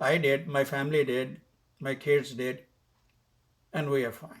I did, my family did, my kids did, and we are fine.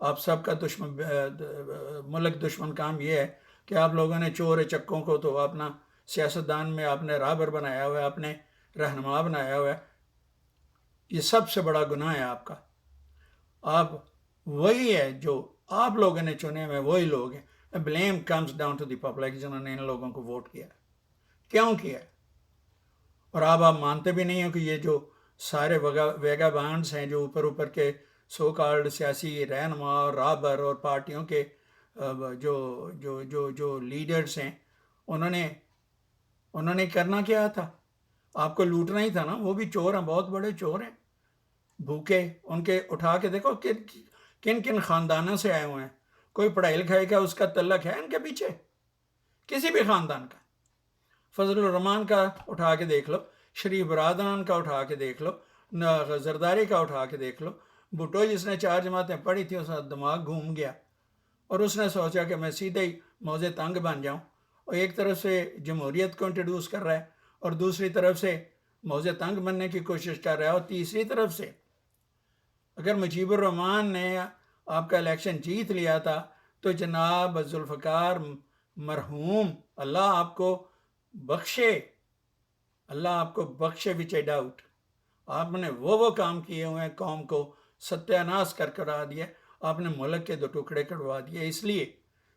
آپ سب کا ملک دشمن کام یہ ہے کہ آپ لوگوں نے چور چکوں کو تو اپنا سیاستدان میں آپ نے رابر بنایا ہوا ہے، اپنے رہنما بنایا ہوا ہے. یہ سب سے بڑا گناہ ہے آپ کا. آپ وہی ہے جو آپ لوگوں نے چنے ہوئے وہی لوگ ہیں. Blame comes down to the public جنہوں نے ان لوگوں کو ووٹ کیا. کیوں کیا؟ اور آپ مانتے بھی نہیں ہو کہ یہ جو سارے ویگا بانڈز ہیں جو اوپر کے سو کالڈ سیاسی رہنما اور رابر اور پارٹیوں کے جو جو جو جو لیڈرز ہیں، انہوں نے کرنا کیا تھا؟ آپ کو لوٹنا ہی تھا نا. وہ بھی چور ہیں، بہت بڑے چور ہیں، بھوکے. ان کے اٹھا کے دیکھو کن کن خاندانوں سے آئے ہوئے ہیں. کوئی پڑھائی لکھائی کا اس کا تعلق ہے ان کے پیچھے؟ کسی بھی خاندان کا. فضل الرحمان کا اٹھا کے دیکھ لو، شریف برادران کا اٹھا کے دیکھ لو، زرداری کا اٹھا کے دیکھ لو. بھٹو جس نے 4 جماعتیں پڑھی تھی اس کا دماغ گھوم گیا اور اس نے سوچا کہ میں سیدھے ہی موزے تنگ بن جاؤں، اور ایک طرف سے جمہوریت کو انٹروڈیوس کر رہا ہے اور دوسری طرف سے موزے تنگ بننے کی کوشش کر رہا ہے، اور تیسری طرف سے اگر مجیب الرحمان نے آپ کا الیکشن جیت لیا تھا تو جناب ذوالفقار مرحوم، اللہ آپ کو بخشے، اللہ آپ کو بخشے وچ ڈاؤٹ، آپ نے وہ کام کیے ہوئے ہیں، قوم کو ستیہ ناش کرا دیا. آپ نے ملک کے 2 ٹکڑے کروا دیے اس لیے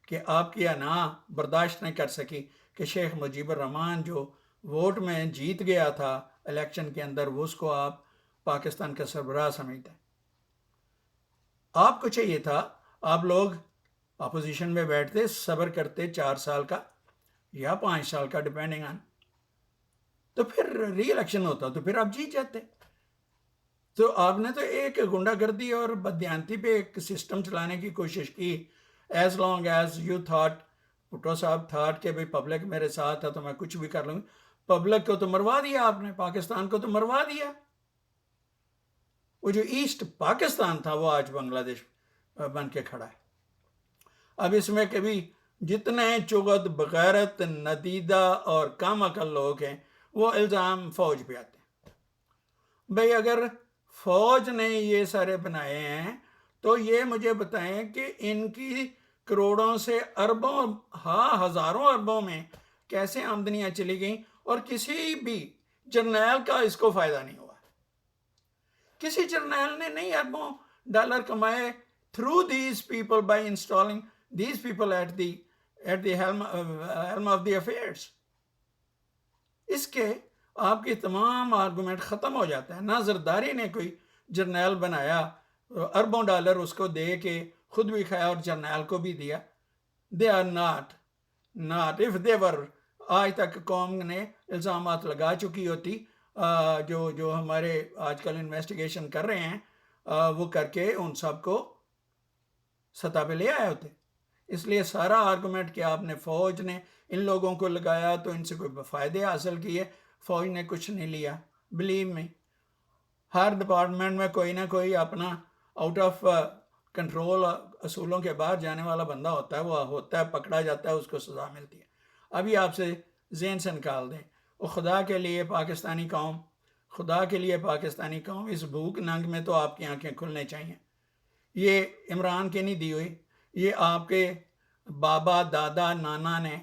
کہ آپ کی انا برداشت نہیں کر سکی کہ شیخ مجیب الرحمان جو ووٹ میں جیت گیا تھا الیکشن کے اندر، وہ اس کو آپ پاکستان کا سربراہ سمجھتے ہیں. آپ کو چاہیے تھا آپ لوگ اپوزیشن میں بیٹھتے، صبر کرتے 4 سال کا یا 5 سال کا ڈیپینڈنگ آن، تو پھر ری الیکشن ہوتا تو پھر آپ جیت جاتے. تو آپ نے تو ایک گنڈا گردی اور بددیانتی پہ ایک سسٹم چلانے کی کوشش کی. As long as you thought, Bhutto صاحب تھاٹ کہ بھائی پبلک میرے ساتھ ہے تو میں کچھ بھی کر لوں گا. پبلک کو تو مروا دیا آپ نے، پاکستان کو تو مروا دیا. وہ جو ایسٹ پاکستان تھا وہ آج بنگلہ دیش بن کے کھڑا ہے. اب اس میں کبھی جتنے چغد بغیرت ندیدہ اور کم عقل لوگ ہیں وہ الزام فوج پہ آتے ہیں. بھئی اگر فوج نے یہ سارے بنائے ہیں تو یہ مجھے بتائیں کہ ان کی کروڑوں سے اربوں، ہزاروں اربوں میں کیسے آمدنیاں چلی گئیں اور کسی بھی جرنیل کا اس کو فائدہ نہیں ہوا. کسی جرنیل نے نہیں اربوں ڈالر کمائے through these people by installing these people at the helm of the affairs. اس کے آپ کی تمام آرگومنٹ ختم ہو جاتا ہے. نہ زرداری نے کوئی جرنیل بنایا اربوں ڈالر اس کو دے کے خود بھی کھایا اور جرنیل کو بھی دیا. They are not of the war, آج تک قوم نے الزامات لگا چکی ہوتی، جو ہمارے آج کل انویسٹیگیشن کر رہے ہیں وہ کر کے ان سب کو سطح پہ لے آئے ہوتے. اس لیے سارا آرگومنٹ کہ آپ نے فوج نے ان لوگوں کو لگایا تو ان سے کوئی فائدے حاصل کیے، فوج نے کچھ نہیں لیا. بلیو می، ہر ڈپارٹمنٹ میں کوئی نہ کوئی اپنا آؤٹ آف کنٹرول اصولوں کے باہر جانے والا بندہ ہوتا ہے، وہ ہوتا ہے، پکڑا جاتا ہے، اس کو سزا ملتی ہے. ابھی آپ سے ذہن سے نکال دیں. وہ خدا کے لیے پاکستانی قوم، خدا کے لیے پاکستانی قوم، اس بھوک ننگ میں تو آپ کی آنکھیں کھلنے چاہیے. یہ عمران کی نہیں دی ہوئی، یہ آپ کے بابا دادا نانا نے،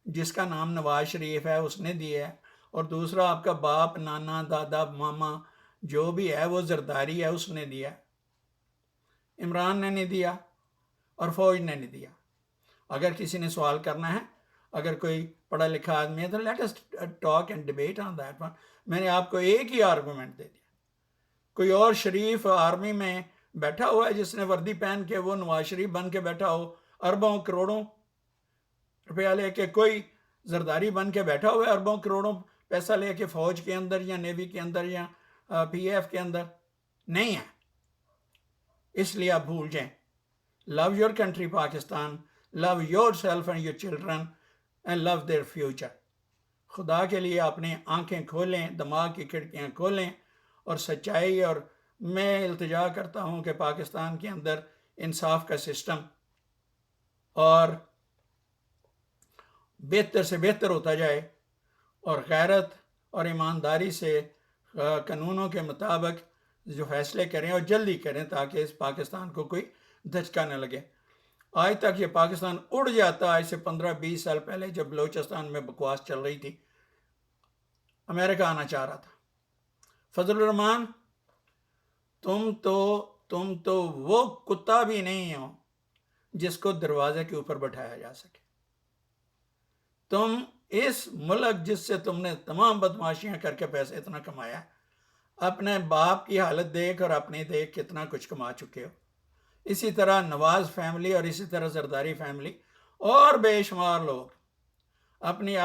جس کا نام نواز شریف ہے، اس نے دی ہے. اور دوسرا آپ کا باپ نانا دادا ماما جو بھی ہے وہ زرداری ہے، اس نے دیا. عمران نے نہیں دیا اور فوج نے نہیں دیا. اگر کسی نے سوال کرنا ہے، اگر کوئی پڑھا لکھا آدمی ہے تو let us talk and debate on that one. میں نے آپ کو ایک ہی آرگومنٹ دے دیا. کوئی اور شریف آرمی میں بیٹھا ہوا ہے جس نے وردی پہن کے وہ نواز شریف بن کے بیٹھا ہو، اربوں کروڑوں روپیہ لے کے؟ کوئی زرداری بن کے بیٹھا ہوا ہے اربوں کروڑوں پیسہ لے کے فوج کے اندر یا نیوی کے اندر یا پی ایف کے اندر؟ نہیں ہے. اس لیے آپ بھول جائیں. Love your country Pakistan, love yourself and your children and love their future. خدا کے لیے اپنی آنکھیں کھولیں، دماغ کی کھڑکیاں کھولیں اور سچائی. اور میں التجا کرتا ہوں کہ پاکستان کے اندر انصاف کا سسٹم اور بہتر سے بہتر ہوتا جائے، اور غیرت اور ایمانداری سے قانونوں کے مطابق جو فیصلے کریں اور جلدی کریں تاکہ اس پاکستان کو کوئی دھچکانے لگے. آج تک یہ پاکستان اڑ جاتا. آج سے 15-20 سال پہلے جب بلوچستان میں بکواس چل رہی تھی, امریکہ آنا چاہ رہا تھا. فضل الرحمان, تم تو وہ کتا بھی نہیں ہو جس کو دروازے کے اوپر بٹھایا جا سکے. تم اس ملک جس سے تم نے تمام بدماشیاں کر کے پیسے اتنا کمایا, اپنے باپ کی حالت دیکھ اور اپنی دیکھ کتنا کچھ کما چکے ہو. اسی طرح نواز فیملی اور اسی طرح زرداری فیملی اور بے شمار لوگ اپنے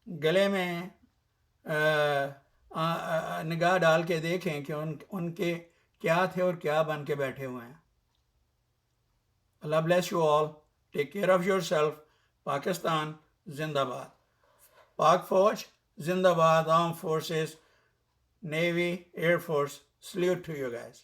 گلے میں نگاہ ڈال کے دیکھیں کہ ان کے کیا تھے اور کیا بن کے بیٹھے ہوئے ہیں. Allah bless you all. Take care of yourself. Pakistan زندہ باد. پاک فوج زندہ باد. Arm forces, navy, air force, salute to you guys.